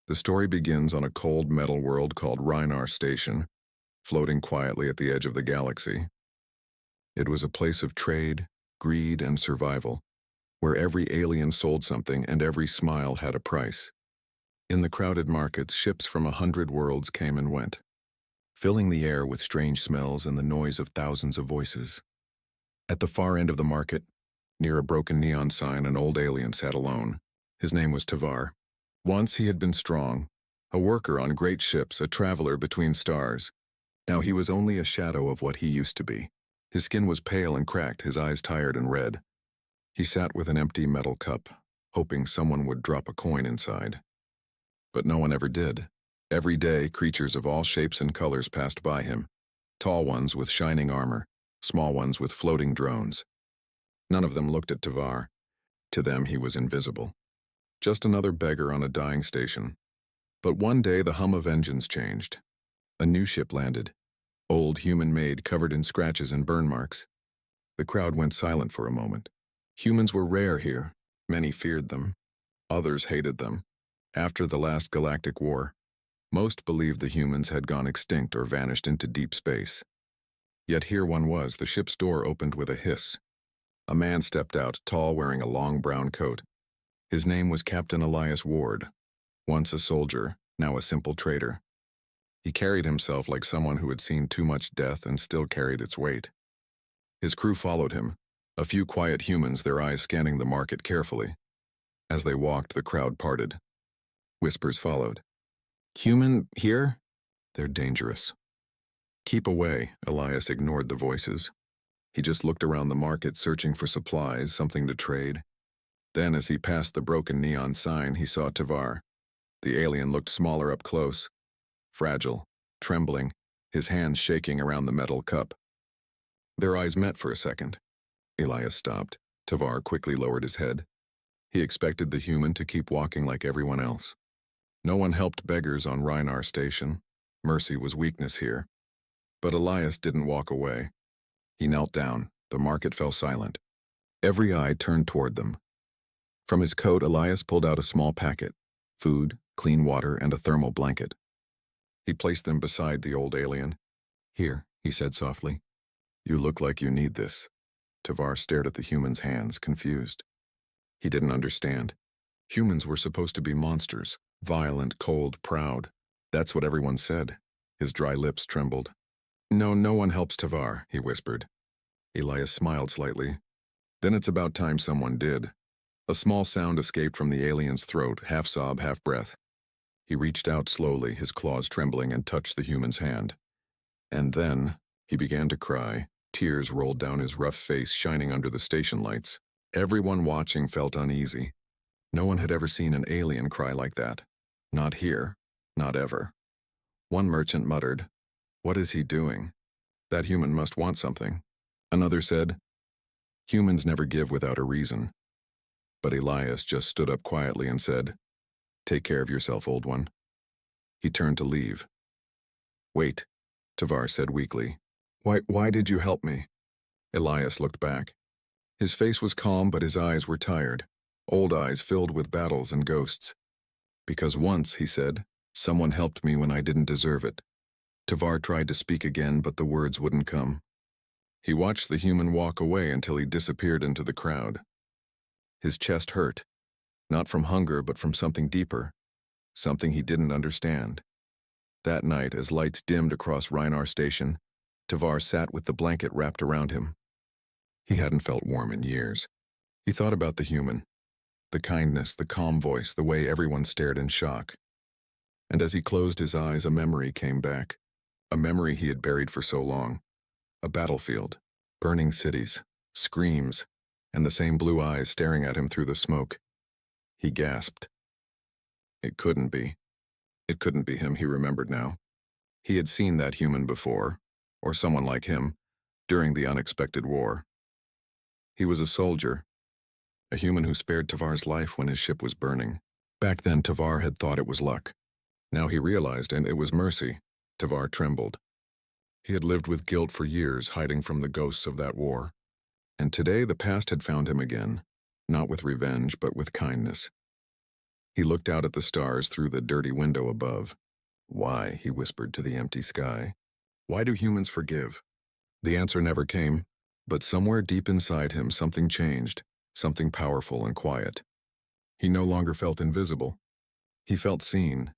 The story begins on a cold metal world called Rhinar Station, floating quietly at the edge of the galaxy. It was a place of trade, greed, and survival, where every alien sold something and every smile had a price. In the crowded markets, ships from 100 worlds came and went, filling the air with strange smells and the noise of thousands of voices. At the far end of the market, near a broken neon sign, an old alien sat alone. His name was Tavar. Once he had been strong, a worker on great ships, a traveler between stars. Now he was only a shadow of what he used to be. His skin was pale and cracked, his eyes tired and red. He sat with an empty metal cup, hoping someone would drop a coin inside. But no one ever did. Every day, creatures of all shapes and colors passed by him, tall ones with shining armor, small ones with floating drones. None of them looked at Tavar. To them, he was invisible. Just another beggar on a dying station. But one day, the hum of engines changed. A new ship landed, old, human-made, covered in scratches and burn marks. The crowd went silent for a moment. Humans were rare here. Many feared them. Others hated them. After the last Galactic War, most believed the humans had gone extinct or vanished into deep space. Yet here one was. The ship's door opened with a hiss. A man stepped out, tall, wearing a long brown coat. His name was Captain Elias Ward, once a soldier, now a simple trader. He carried himself like someone who had seen too much death and still carried its weight. His crew followed him, a few quiet humans, their eyes scanning the market carefully. As they walked, the crowd parted. Whispers followed. "Human here? They're dangerous." "Keep away," Elias ignored the voices. He just looked around the market, searching for supplies, something to trade. Then, as he passed the broken neon sign, he saw Tavar. The alien looked smaller up close, fragile, trembling, his hands shaking around the metal cup. Their eyes met for a second. Elias stopped. Tavar quickly lowered his head. He expected the human to keep walking like everyone else. No one helped beggars on Rhinar Station. Mercy was weakness here. But Elias didn't walk away. He knelt down. The market fell silent. Every eye turned toward them. From his coat, Elias pulled out a small packet, food, clean water, and a thermal blanket. He placed them beside the old alien. "Here," he said softly. "You look like you need this." Tavar stared at the human's hands, confused. He didn't understand. Humans were supposed to be monsters, violent, cold, proud. That's what everyone said. His dry lips trembled. No one helps Tavar," he whispered. Elias smiled slightly. "Then it's about time someone did." A small sound escaped from the alien's throat, half sob, half breath. He reached out slowly, his claws trembling, and touched the human's hand. And then he began to cry. Tears rolled down his rough face, shining under the station lights. Everyone watching felt uneasy. No one had ever seen an alien cry like that. Not here. Not ever. One merchant muttered, "What is he doing? That human must want something." Another said, "Humans never give without a reason." But Elias just stood up quietly and said, "Take care of yourself, old one." He turned to leave. "Wait," Tavar said weakly. Why did you help me?" Elias looked back. His face was calm, but his eyes were tired, old eyes filled with battles and ghosts. "Because once," he said, "someone helped me when I didn't deserve it." Tavar tried to speak again, but the words wouldn't come. He watched the human walk away until he disappeared into the crowd. His chest hurt, not from hunger but from something deeper, something he didn't understand. That night, as lights dimmed across Rhinar Station, Tavar sat with the blanket wrapped around him. He hadn't felt warm in years. He thought about the human, the kindness, the calm voice, the way everyone stared in shock. And as he closed his eyes, a memory came back, a memory he had buried for so long. A battlefield, burning cities, screams, and the same blue eyes staring at him through the smoke. He gasped. It couldn't be. It couldn't be him, he remembered now. He had seen that human before, or someone like him, during the unexpected war. He was a soldier, a human who spared Tavar's life when his ship was burning. Back then, Tavar had thought it was luck. Now he realized, and it was mercy. Tavar trembled. He had lived with guilt for years, hiding from the ghosts of that war. And today the past had found him again, not with revenge, but with kindness. He looked out at the stars through the dirty window above. Why, he whispered to the empty sky. Why do humans forgive? The answer never came, but somewhere deep inside him something changed, something powerful and quiet. He no longer felt invisible. He felt seen.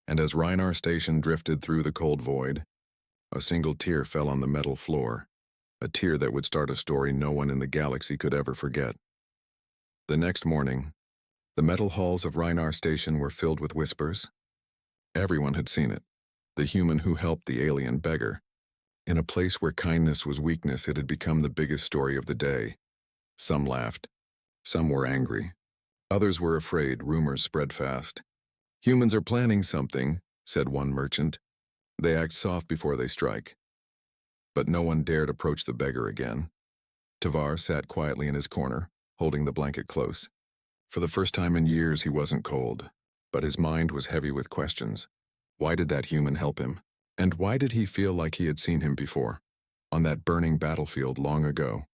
And as Reinar Station drifted through the cold void, a single tear fell on the metal floor, a tear that would start a story no one in the galaxy could ever forget. The next morning, the metal halls of Reinar Station were filled with whispers. Everyone had seen it, the human who helped the alien beggar. In a place where kindness was weakness, it had become the biggest story of the day. Some laughed. Some were angry. Others were afraid. Rumors spread fast. Humans are planning something, said one merchant. They act soft before they strike. But no one dared approach the beggar again. Tavar sat quietly in his corner, holding the blanket close. For the first time in years, he wasn't cold, but his mind was heavy with questions. Why did that human help him? And why did he feel like he had seen him before, on that burning battlefield long ago?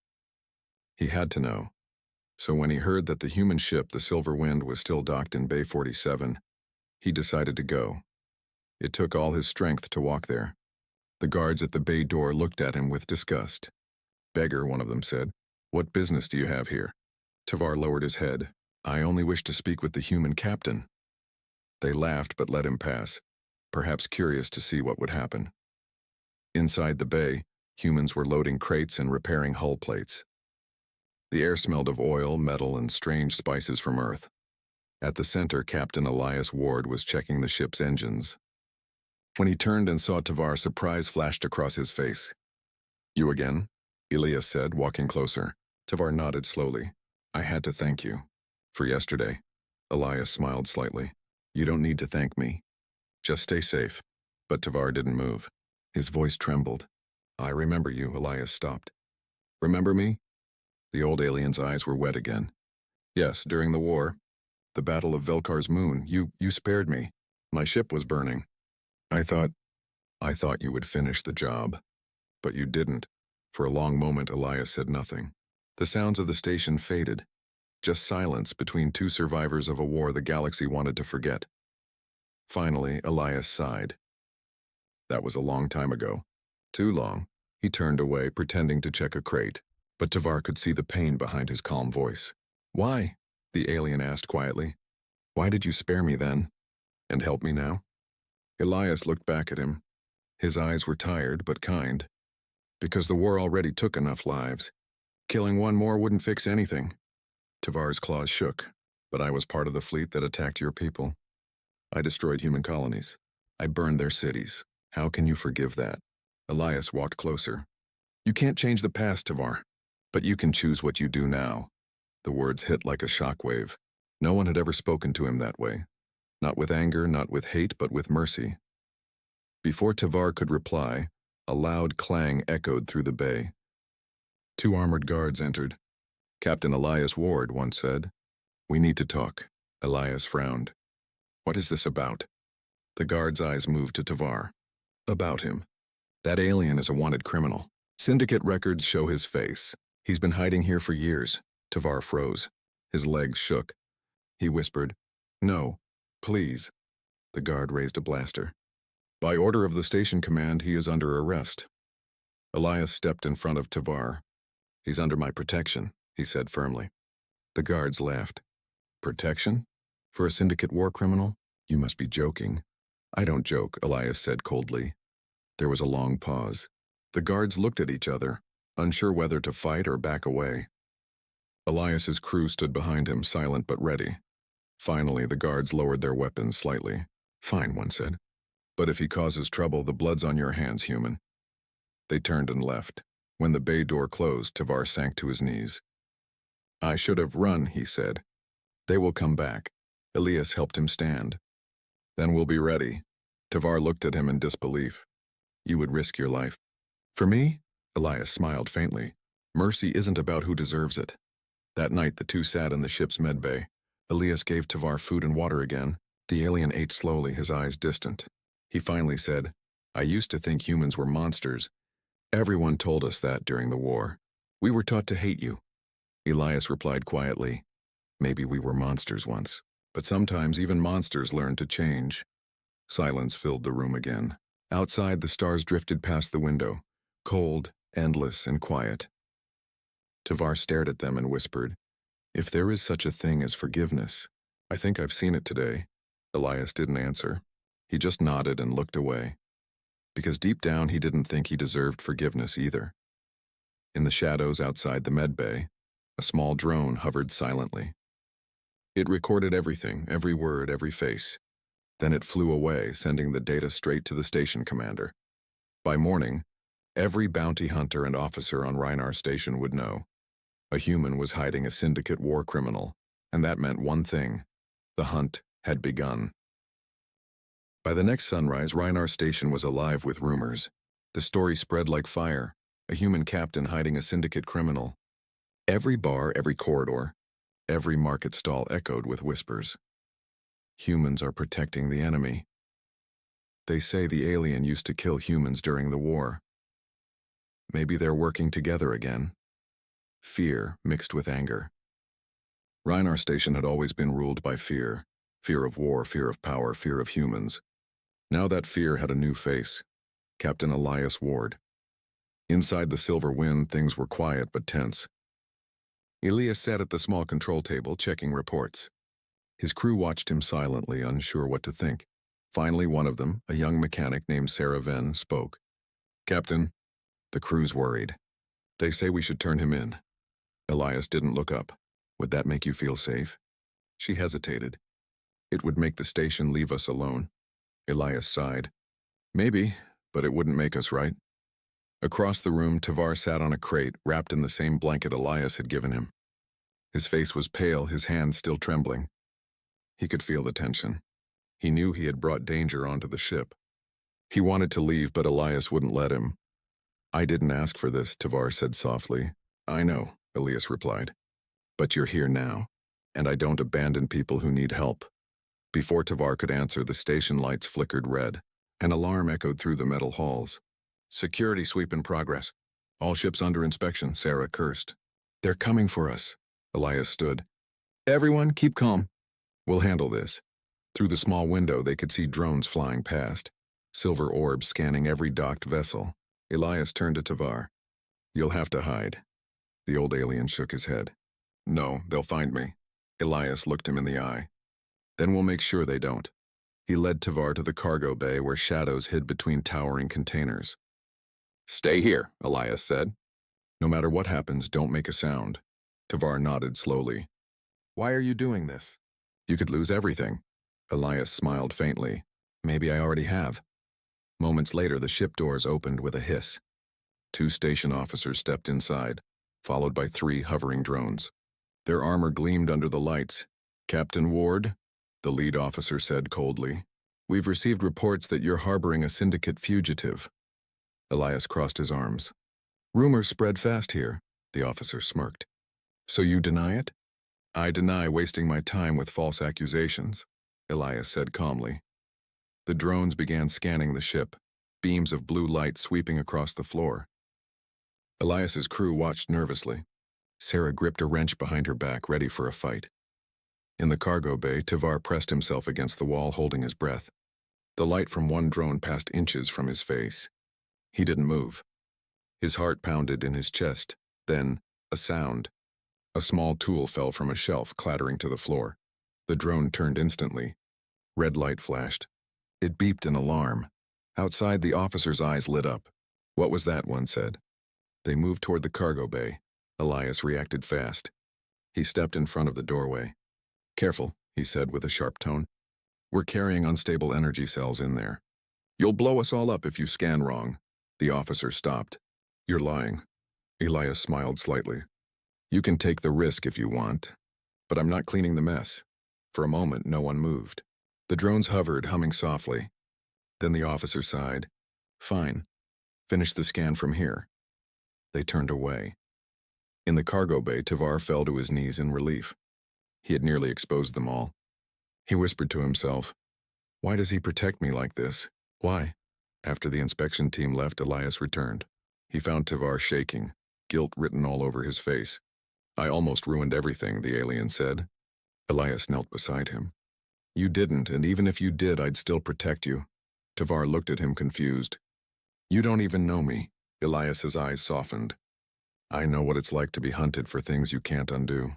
He had to know. So when he heard that the human ship, the Silver Wind, was still docked in Bay 47, he decided to go. It took all his strength to walk there. The guards at the bay door looked at him with disgust. Beggar, one of them said. What business do you have here? Tavar lowered his head. I only wish to speak with the human captain. They laughed but let him pass, perhaps curious to see what would happen. Inside the bay, humans were loading crates and repairing hull plates. The air smelled of oil, metal, and strange spices from Earth. At the center, Captain Elias Ward was checking the ship's engines. When he turned and saw Tavar, surprise flashed across his face. You again? Elias said, walking closer. Tavar nodded slowly. I had to thank you. For yesterday. Elias smiled slightly. You don't need to thank me. Just stay safe. But Tavar didn't move. His voice trembled. I remember you, Elias stopped. Remember me? The old alien's eyes were wet again. Yes, during the war. The Battle of Velkar's moon. You spared me. My ship was burning. I thought you would finish the job. But you didn't. For a long moment, Elias said nothing. The sounds of the station faded. Just silence between two survivors of a war the galaxy wanted to forget. Finally, Elias sighed. That was a long time ago. Too long. He turned away, pretending to check a crate. But Tavar could see the pain behind his calm voice. Why? The alien asked quietly. Why did you spare me then? And help me now? Elias looked back at him. His eyes were tired but kind. Because the war already took enough lives. Killing one more wouldn't fix anything. Tavar's claws shook, but I was part of the fleet that attacked your people. I destroyed human colonies. I burned their cities. How can you forgive that? Elias walked closer. You can't change the past, Tavar, but you can choose what you do now. The words hit like a shockwave. No one had ever spoken to him that way. Not with anger, not with hate, but with mercy. Before Tavar could reply, a loud clang echoed through the bay. 2 armored guards entered. Captain Elias Ward, one said. We need to talk. Elias frowned. What is this about? The guard's eyes moved to Tavar. About him. That alien is a wanted criminal. Syndicate records show his face. He's been hiding here for years. Tavar froze. His legs shook. He whispered, No, please. The guard raised a blaster. By order of the station command, he is under arrest. Elias stepped in front of Tavar. He's under my protection, he said firmly. The guards laughed. Protection? For a syndicate war criminal? You must be joking. I don't joke, Elias said coldly. There was a long pause. The guards looked at each other, unsure whether to fight or back away. Elias's crew stood behind him, silent but ready. Finally, the guards lowered their weapons slightly. Fine, one said. But if he causes trouble, the blood's on your hands, human. They turned and left. When the bay door closed, Tavar sank to his knees. I should have run, he said. They will come back. Elias helped him stand. Then we'll be ready. Tavar looked at him in disbelief. You would risk your life. For me? Elias smiled faintly. Mercy isn't about who deserves it. That night, the two sat in the ship's medbay. Elias gave Tavar food and water again. The alien ate slowly, his eyes distant. He finally said, I used to think humans were monsters. Everyone told us that during the war. We were taught to hate you. Elias replied quietly, Maybe we were monsters once, But sometimes even monsters learn to change. Silence filled the room again. Outside, the stars drifted past the window, cold, endless, and quiet. Tavar stared at them and whispered, "If there is such a thing as forgiveness, I think I've seen it today." Elias didn't answer. He just nodded and looked away. Because deep down he didn't think he deserved forgiveness either. In the shadows outside the med bay, a small drone hovered silently. It recorded everything, every word, every face. Then it flew away, sending the data straight to the station commander. By morning, every bounty hunter and officer on Reinar Station would know. A human was hiding a syndicate war criminal, and that meant one thing: the hunt had begun. By the next sunrise, Reinar Station was alive with rumors. The story spread like fire: a human captain hiding a syndicate criminal. Every bar, every corridor, every market stall echoed with whispers. Humans are protecting the enemy. They say the alien used to kill humans during the war. Maybe they're working together again. Fear mixed with anger. Reinar Station had always been ruled by fear. Fear of war, fear of power, fear of humans. Now that fear had a new face: Captain Elias Ward. Inside the Silver Wind, things were quiet but tense. Elias sat at the small control table, checking reports. His crew watched him silently, unsure what to think. Finally, one of them, a young mechanic named Sarah Venn, spoke. "Captain, the crew's worried. They say we should turn him in." Elias didn't look up. "Would that make you feel safe?" She hesitated. "It would make the station leave us alone." Elias sighed. "Maybe, but it wouldn't make us right." Across the room, Tavar sat on a crate, wrapped in the same blanket Elias had given him. His face was pale, his hands still trembling. He could feel the tension. He knew he had brought danger onto the ship. He wanted to leave, but Elias wouldn't let him. "I didn't ask for this," Tavar said softly. "I know," Elias replied. "But you're here now, and I don't abandon people who need help." Before Tavar could answer, the station lights flickered red. An alarm echoed through the metal halls. "Security sweep in progress. All ships under inspection," Sarah cursed. "They're coming for us." Elias stood. "Everyone, keep calm. We'll handle this." Through the small window, they could see drones flying past, silver orbs scanning every docked vessel. Elias turned to Tavar. "You'll have to hide." The old alien shook his head. "No, they'll find me." Elias looked him in the eye. "Then we'll make sure they don't." He led Tavar to the cargo bay where shadows hid between towering containers. "Stay here," Elias said. "No matter what happens, don't make a sound." Tavar nodded slowly. "Why are you doing this?" "You could lose everything." Elias smiled faintly. "Maybe I already have." Moments later, the ship doors opened with a hiss. 2 station officers stepped inside, followed by 3 hovering drones. Their armor gleamed under the lights. "Captain Ward," the lead officer said coldly, "we've received reports that you're harboring a syndicate fugitive." Elias crossed his arms. "Rumors spread fast here," the officer smirked. "So you deny it?" "I deny wasting my time with false accusations," Elias said calmly. The drones began scanning the ship, beams of blue light sweeping across the floor. Elias's crew watched nervously. Sarah gripped a wrench behind her back, ready for a fight. In the cargo bay, Tavar pressed himself against the wall, holding his breath. The light from one drone passed inches from his face. He didn't move. His heart pounded in his chest. Then, a sound. A small tool fell from a shelf, clattering to the floor. The drone turned instantly. Red light flashed. It beeped an alarm. Outside, the officer's eyes lit up. "What was that?" one said. They moved toward the cargo bay. Elias reacted fast. He stepped in front of the doorway. "Careful," he said with a sharp tone. "We're carrying unstable energy cells in there. You'll blow us all up if you scan wrong." The officer stopped. "You're lying." Elias smiled slightly. "You can take the risk if you want, but I'm not cleaning the mess." For a moment, no one moved. The drones hovered, humming softly. Then the officer sighed. "Fine. Finish the scan from here." They turned away. In the cargo bay, Tavar fell to his knees in relief. He had nearly exposed them all. He whispered to himself, "Why does he protect me like this? Why?" After the inspection team left, Elias returned. He found Tavar shaking, guilt written all over his face. "I almost ruined everything," the alien said. Elias knelt beside him. You didn't, and even if you did, I'd still protect you. Tavar looked at him confused. You don't even know me. Elias's eyes softened. I know what it's like to be hunted for things you can't undo.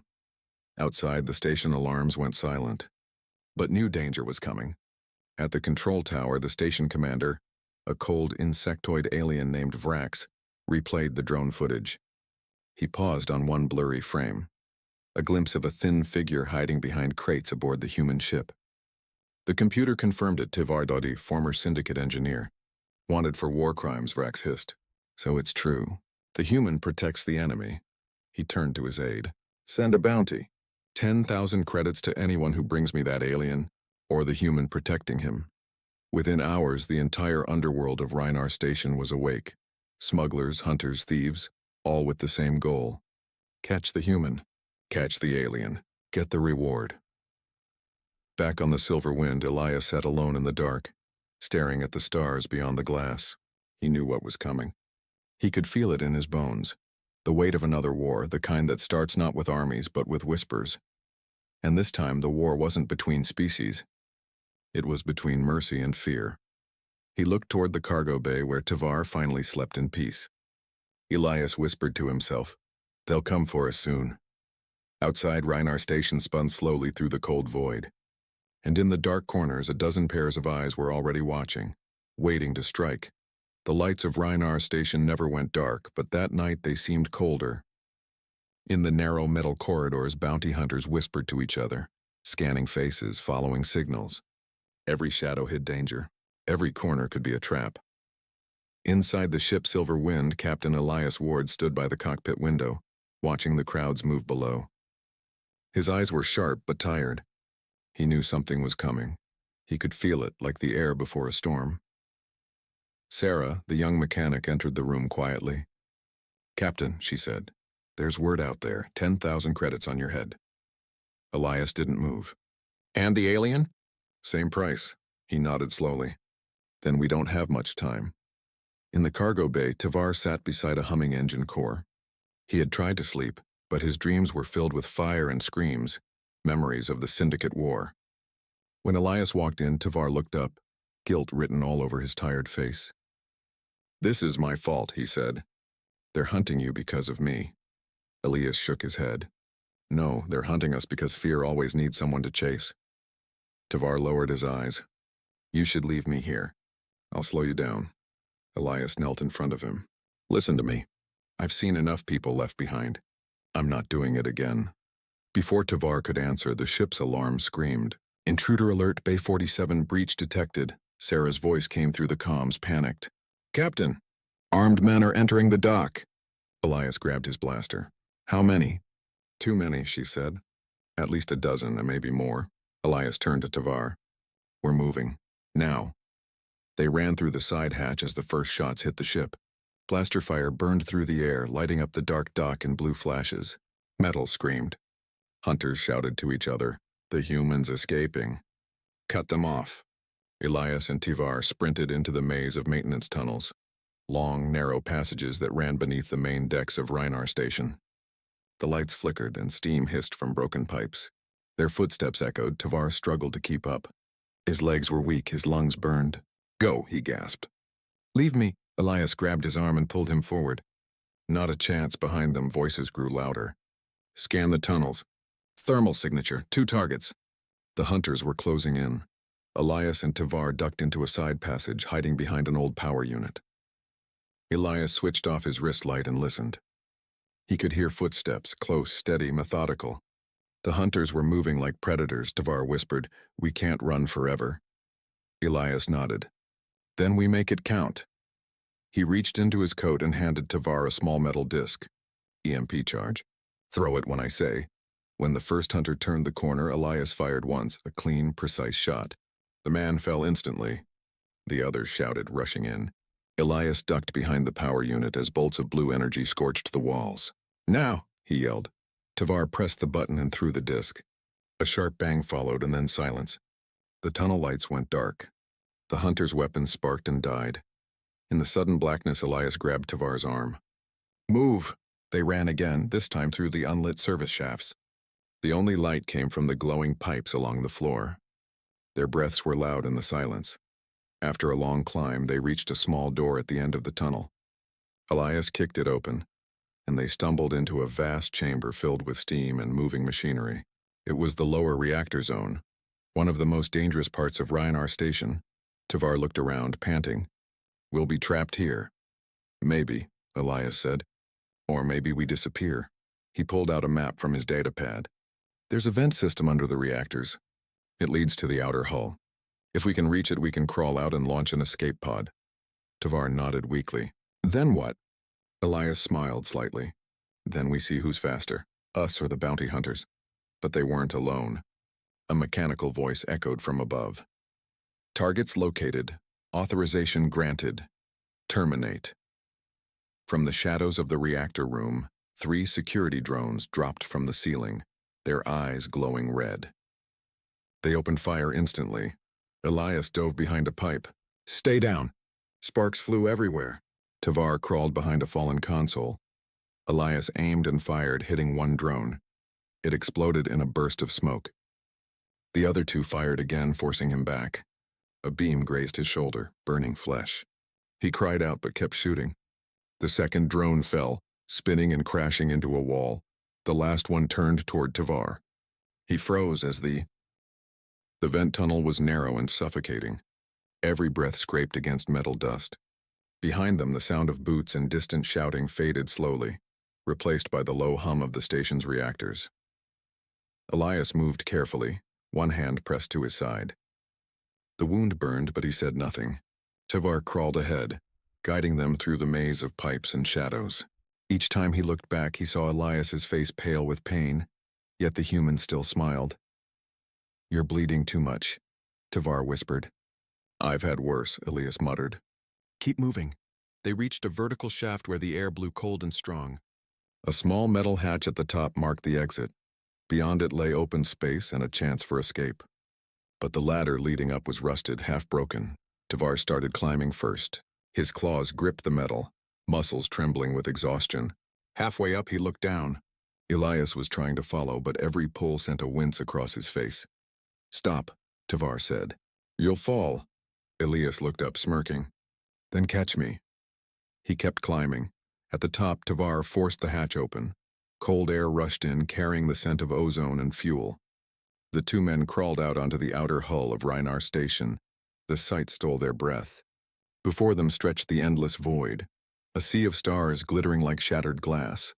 Outside, the station alarms went silent. But new danger was coming. At the control tower, the station commander, a cold insectoid alien named Vrax, replayed the drone footage. He paused on one blurry frame, a glimpse of a thin figure hiding behind crates aboard the human ship. The computer confirmed it. Tavar Dodi, former syndicate engineer. Wanted for war crimes, Vrax hissed. So it's true. The human protects the enemy. He turned to his aide. Send a bounty. 10,000 credits to anyone who brings me that alien, or the human protecting him. Within hours, the entire underworld of Reinar Station was awake. Smugglers, hunters, thieves, all with the same goal. Catch the human. Catch the alien. Get the reward. Back on the Silver Wind, Elias sat alone in the dark, staring at the stars beyond the glass. He knew what was coming. He could feel it in his bones. The weight of another war, the kind that starts not with armies but with whispers. And this time the war wasn't between species. It was between mercy and fear. He looked toward the cargo bay where Tavar finally slept in peace. Elias whispered to himself, They'll come for us soon. Outside, Reinar Station spun slowly through the cold void. And in the dark corners, a dozen pairs of eyes were already watching, waiting to strike. The lights of Reinar Station never went dark, but that night they seemed colder. In the narrow metal corridors, bounty hunters whispered to each other, scanning faces, following signals. Every shadow hid danger. Every corner could be a trap. Inside the ship Silver Wind, Captain Elias Ward stood by the cockpit window, watching the crowds move below. His eyes were sharp but tired. He knew something was coming. He could feel it, like the air before a storm. Sarah, the young mechanic, entered the room quietly. Captain, she said, there's word out there, 10,000 credits on your head. Elias didn't move. And the alien? Same price. He nodded slowly. Then we don't have much time. In the cargo bay, Tavar sat beside a humming engine core. He had tried to sleep, but his dreams were filled with fire and screams, memories of the Syndicate War. When Elias walked in, Tavar looked up, guilt written all over his tired face. This is my fault, he said. They're hunting you because of me. Elias shook his head. No, they're hunting us because fear always needs someone to chase. Tavar lowered his eyes. You should leave me here. I'll slow you down. Elias knelt in front of him. Listen to me. I've seen enough people left behind. I'm not doing it again. Before Tavar could answer, the ship's alarm screamed. Intruder alert, Bay 47 breach detected. Sarah's voice came through the comms, panicked. Captain! Armed men are entering the dock. Elias grabbed his blaster. How many? Too many, she said. At least a dozen, and maybe more. Elias turned to Tavar. We're moving. Now. They ran through the side hatch as the first shots hit the ship. Blaster fire burned through the air, lighting up the dark dock in blue flashes. Metal screamed. Hunters shouted to each other. The humans escaping. Cut them off. Elias and Tavar sprinted into the maze of maintenance tunnels, long, narrow passages that ran beneath the main decks of Reinar Station. The lights flickered and steam hissed from broken pipes. Their footsteps echoed. Tavar struggled to keep up. His legs were weak, his lungs burned. Go, he gasped. Leave me. Elias grabbed his arm and pulled him forward. Not a chance. Behind them, voices grew louder. Scan the tunnels. Thermal signature, 2 targets. The hunters were closing in. Elias and Tavar ducked into a side passage, hiding behind an old power unit. Elias switched off his wrist light and listened. He could hear footsteps, close, steady, methodical. The hunters were moving like predators, Tavar whispered. We can't run forever. Elias nodded. Then we make it count. He reached into his coat and handed Tavar a small metal disc. EMP charge. Throw it when I say. When the first hunter turned the corner, Elias fired once, a clean, precise shot. The man fell instantly. The others shouted, rushing in. Elias ducked behind the power unit as bolts of blue energy scorched the walls. Now, he yelled. Tavar pressed the button and threw the disc. A sharp bang followed and then silence. The tunnel lights went dark. The hunter's weapons sparked and died. In the sudden blackness, Elias grabbed Tavar's arm. Move! They ran again, this time through the unlit service shafts. The only light came from the glowing pipes along the floor. Their breaths were loud in the silence. After a long climb, they reached a small door at the end of the tunnel. Elias kicked it open, and they stumbled into a vast chamber filled with steam and moving machinery. It was the lower reactor zone, one of the most dangerous parts of Rynar Station. Tavar looked around, panting. "We'll be trapped here." "Maybe," Elias said. "Or maybe we disappear." He pulled out a map from his datapad. "There's a vent system under the reactors. It leads to the outer hull. If we can reach it, we can crawl out and launch an escape pod." Tavar nodded weakly. "Then what?" Elias smiled slightly. "Then we see who's faster, us or the bounty hunters." But they weren't alone. A mechanical voice echoed from above. "Targets located. Authorization granted. Terminate." From the shadows of the reactor room, 3 security drones dropped from the ceiling, their eyes glowing red. They opened fire instantly. Elias dove behind a pipe. "Stay down!" Sparks flew everywhere. Tavar crawled behind a fallen console. Elias aimed and fired, hitting one drone. It exploded in a burst of smoke. The other 2 fired again, forcing him back. A beam grazed his shoulder, burning flesh. He cried out but kept shooting. The second drone fell, spinning and crashing into a wall. The last one turned toward Tavar. He froze as the vent tunnel was narrow and suffocating. Every breath scraped against metal dust. Behind them, the sound of boots and distant shouting faded slowly, replaced by the low hum of the station's reactors. Elias moved carefully, one hand pressed to his side. The wound burned, but he said nothing. Tavar crawled ahead, guiding them through the maze of pipes and shadows. Each time he looked back, he saw Elias's face pale with pain, yet the human still smiled. "You're bleeding too much," Tavar whispered. "I've had worse," Elias muttered. "Keep moving." They reached a vertical shaft where the air blew cold and strong. A small metal hatch at the top marked the exit. Beyond it lay open space and a chance for escape. But the ladder leading up was rusted, half broken. Tavar started climbing first. His claws gripped the metal, muscles trembling with exhaustion. Halfway up, he looked down. Elias was trying to follow, but every pull sent a wince across his face. "Stop," Tavar said. "You'll fall." Elias looked up, smirking. "Then catch me." He kept climbing. At the top, Tavar forced the hatch open. Cold air rushed in, carrying the scent of ozone and fuel. The 2 men crawled out onto the outer hull of Rynar Station. The sight stole their breath. Before them stretched the endless void, a sea of stars glittering like shattered glass.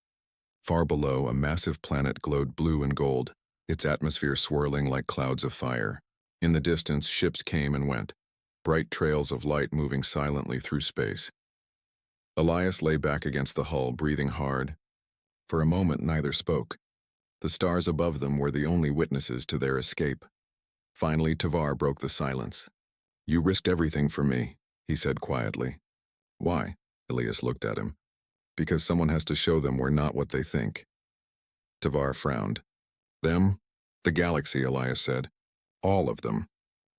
Far below, a massive planet glowed blue and gold, its atmosphere swirling like clouds of fire. In the distance, ships came and went, bright trails of light moving silently through space. Elias lay back against the hull, breathing hard. For a moment, neither spoke. The stars above them were the only witnesses to their escape. Finally, Tavar broke the silence. "You risked everything for me," he said quietly. "Why?" Elias looked at him. "Because someone has to show them we're not what they think." Tavar frowned. "Them? The galaxy," Elias said. "All of them.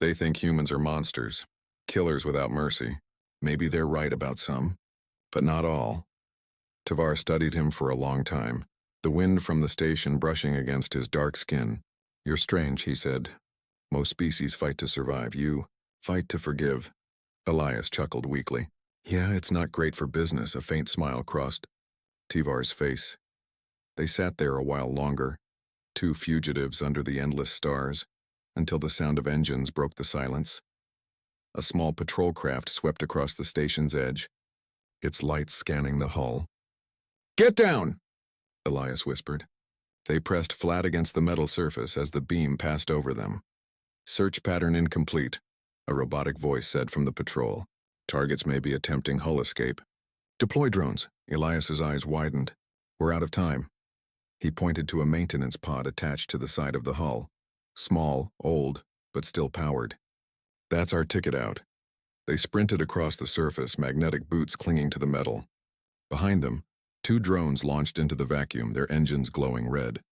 They think humans are monsters, killers without mercy. Maybe they're right about some, but not all." Tavar studied him for a long time, the wind from the station brushing against his dark skin. "You're strange," he said. "Most species fight to survive. You fight to forgive." Elias chuckled weakly. "Yeah, it's not great for business." A faint smile crossed Tavar's face. They sat there a while longer, 2 fugitives under the endless stars, until the sound of engines broke the silence. A small patrol craft swept across the station's edge, its lights scanning the hull. "Get down!" Elias whispered. They pressed flat against the metal surface as the beam passed over them. "Search pattern incomplete," a robotic voice said from the patrol. "Targets may be attempting hull escape." "Deploy drones." Elias's eyes widened. "We're out of time." He pointed to a maintenance pod attached to the side of the hull. Small, old, but still powered. "That's our ticket out." They sprinted across the surface, magnetic boots clinging to the metal. Behind them, 2 drones launched into the vacuum, their engines glowing red.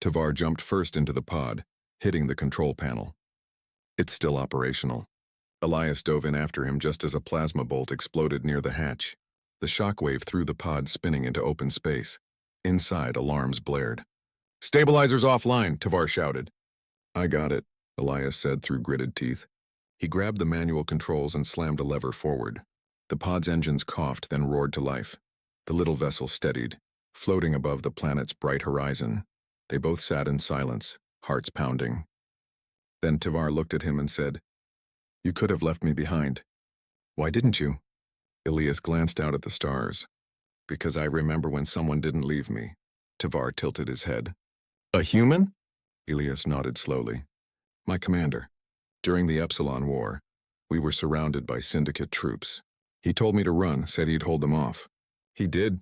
Tavar jumped first into the pod, hitting the control panel. It's still operational. Elias dove in after him just as a plasma bolt exploded near the hatch. The shockwave threw the pod spinning into open space. Inside, alarms blared. "Stabilizers offline," Tavar shouted. "I got it." Elias said through gritted teeth. He grabbed the manual controls and slammed a lever forward. The pod's engines coughed, then roared to life. The little vessel steadied, floating above the planet's bright horizon. They both sat in silence, hearts pounding. Then Tivar looked at him and said, "You could have left me behind." "Why didn't you?" Elias glanced out at the stars. "Because I remember when someone didn't leave me." Tivar tilted his head. "A human?" Elias nodded slowly. "My commander. During the Epsilon War, we were surrounded by Syndicate troops. He told me to run, said he'd hold them off. He did."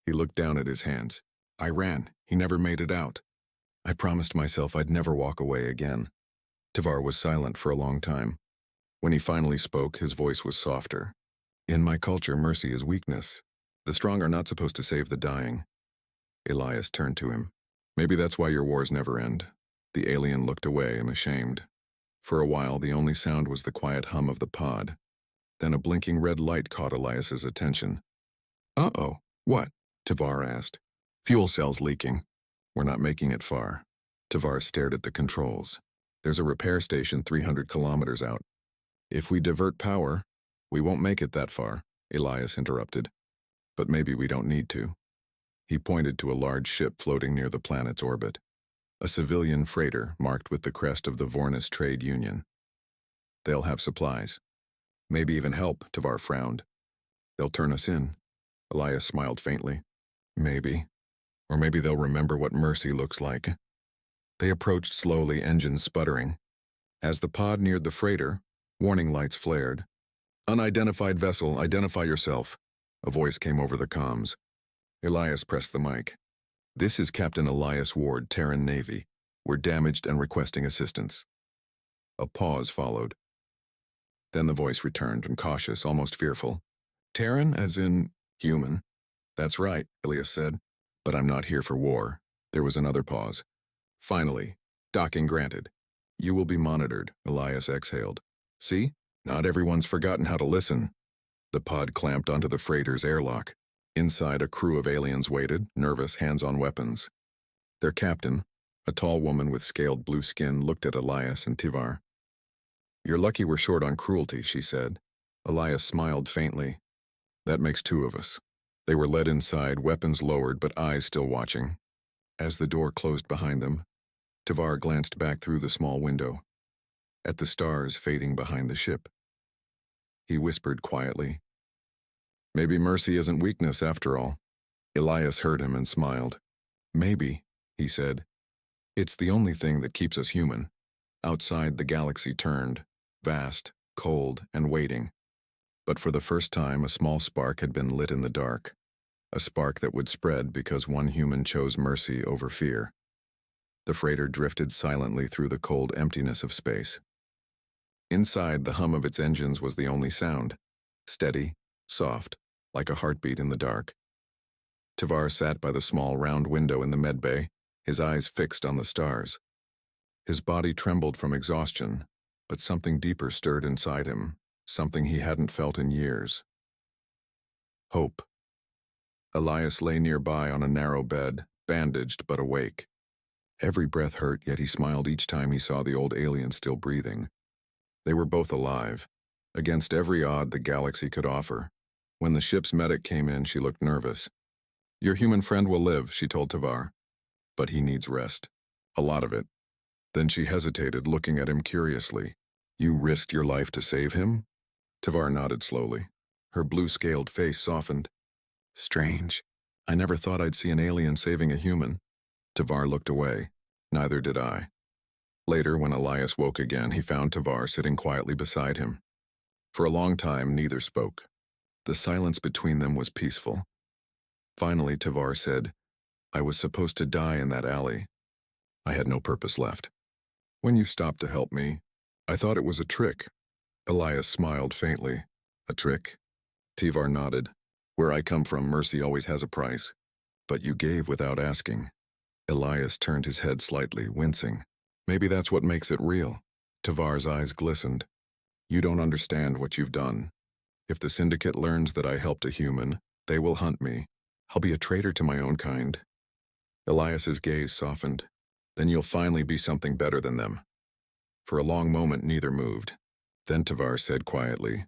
He looked down at his hands. "I ran. He never made it out. I promised myself I'd never walk away again." Tivar was silent for a long time. When he finally spoke, his voice was softer. "In my culture, mercy is weakness. The strong are not supposed to save the dying." Elias turned to him. "Maybe that's why your wars never end." The alien looked away and ashamed. For a while, the only sound was the quiet hum of the pod. Then a blinking red light caught Elias's attention. "Uh-oh, what?" Tivar asked. "Fuel cells leaking. We're not making it far." Tivar stared at the controls. "There's a repair station 300 kilometers out. If we divert power, we won't make it that far," Elias interrupted. "But maybe we don't need to." He pointed to a large ship floating near the planet's orbit. A civilian freighter marked with the crest of the Vornis Trade Union. "They'll have supplies. Maybe even help," Tivar frowned. "They'll turn us in." Elias smiled faintly. "Maybe. Or maybe they'll remember what mercy looks like." They approached slowly, engines sputtering. As the pod neared the freighter, warning lights flared. "Unidentified vessel, identify yourself." A voice came over the comms. Elias pressed the mic. "This is Captain Elias Ward, Terran Navy. We're damaged and requesting assistance." A pause followed. Then the voice returned, and cautious, almost fearful. "Terran, as in human?" "That's right," Elias said. "But I'm not here for war." There was another pause. Finally, "Docking granted. You will be monitored," Elias exhaled. "See? Not everyone's forgotten how to listen." The pod clamped onto the freighter's airlock. Inside, a crew of aliens waited, nervous, hands on weapons. Their captain, a tall woman with scaled blue skin, looked at Elias and Tivar. "You're lucky we're short on cruelty," she said. Elias smiled faintly. "That makes two of us." They were led inside, weapons lowered but eyes still watching. As the door closed behind them, Tivar glanced back through the small window, at the stars fading behind the ship. He whispered quietly, "Maybe mercy isn't weakness after all." Elias heard him and smiled. "Maybe," he said. "It's the only thing that keeps us human." Outside, the galaxy turned, vast, cold, and waiting. But for the first time, a small spark had been lit in the dark. A spark that would spread because one human chose mercy over fear. The freighter drifted silently through the cold emptiness of space. Inside, the hum of its engines was the only sound. Steady, soft, like a heartbeat in the dark. Tivar sat by the small round window in the medbay, his eyes fixed on the stars. His body trembled from exhaustion, but something deeper stirred inside him, something he hadn't felt in years. Hope. Elias lay nearby on a narrow bed, bandaged but awake. Every breath hurt, yet he smiled each time he saw the old alien still breathing. They were both alive, against every odd the galaxy could offer. When the ship's medic came in, she looked nervous. "Your human friend will live," she told Tivar. "But he needs rest. A lot of it." Then she hesitated, looking at him curiously. "You risked your life to save him?" Tivar nodded slowly. Her blue-scaled face softened. "Strange. I never thought I'd see an alien saving a human." Tivar looked away. Neither did I. Later, when Elias woke again, he found Tivar sitting quietly beside him. For a long time, neither spoke. The silence between them was peaceful. Finally, Tivar said, "I was supposed to die in that alley. I had no purpose left. When you stopped to help me, I thought it was a trick." Elias smiled faintly. "A trick?" Tivar nodded. "Where I come from, mercy always has a price. But you gave without asking." Elias turned his head slightly, wincing. "Maybe that's what makes it real." Tivar's eyes glistened. "You don't understand what you've done. If the Syndicate learns that I helped a human, they will hunt me. I'll be a traitor to my own kind." Elias's gaze softened. "Then you'll finally be something better than them." For a long moment, neither moved. Then Tavar said quietly,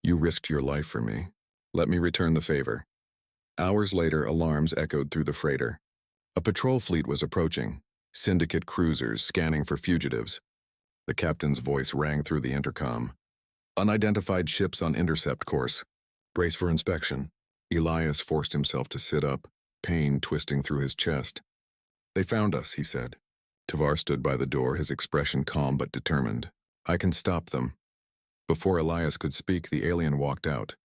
"You risked your life for me. Let me return the favor." Hours later, alarms echoed through the freighter. A patrol fleet was approaching, syndicate cruisers scanning for fugitives. The captain's voice rang through the intercom. "Unidentified ships on intercept course. Brace for inspection." Elias forced himself to sit up, pain twisting through his chest. "They found us," he said. Tavar stood by the door, his expression calm but determined. "I can stop them." Before Elias could speak, the alien walked out.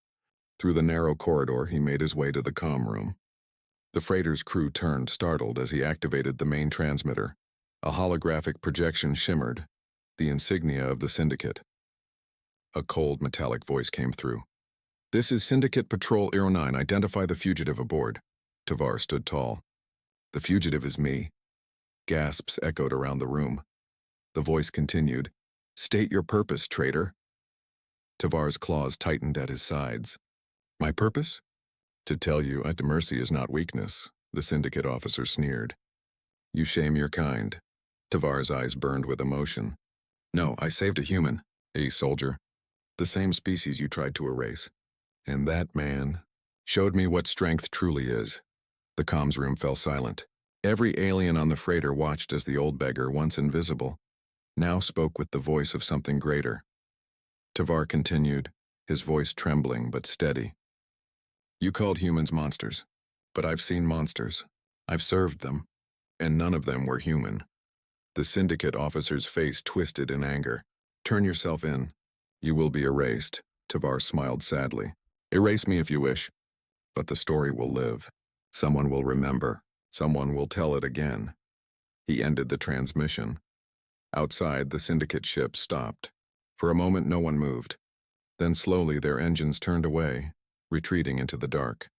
Through the narrow corridor, he made his way to the comm room. The freighter's crew turned, startled, as he activated the main transmitter. A holographic projection shimmered, the insignia of the Syndicate. A cold, metallic voice came through. "This is Syndicate Patrol 09. Identify the fugitive aboard." Tavar stood tall. "The fugitive is me." Gasps echoed around the room. The voice continued, "State your purpose, traitor." Tavar's claws tightened at his sides. "My purpose? To tell you at mercy is not weakness," the Syndicate officer sneered. "You shame your kind." Tavar's eyes burned with emotion. "No, I saved a human, a soldier, the same species you tried to erase. And that man showed me what strength truly is." The comms room fell silent. Every alien on the freighter watched as the old beggar, once invisible, now spoke with the voice of something greater. Tavar continued, his voice trembling but steady. "You called humans monsters, but I've seen monsters. I've served them, and none of them were human." The Syndicate officer's face twisted in anger. "Turn yourself in. You will be erased." Tavar smiled sadly. "Erase me if you wish, but the story will live. Someone will remember. Someone will tell it again." He ended the transmission. Outside, the Syndicate ship stopped. For a moment, no one moved. Then slowly their engines turned away, retreating into the dark.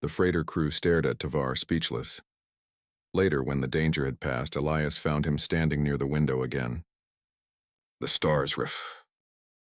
The freighter crew stared at Tavar, speechless. Later, when the danger had passed, Elias found him standing near the window again. "The stars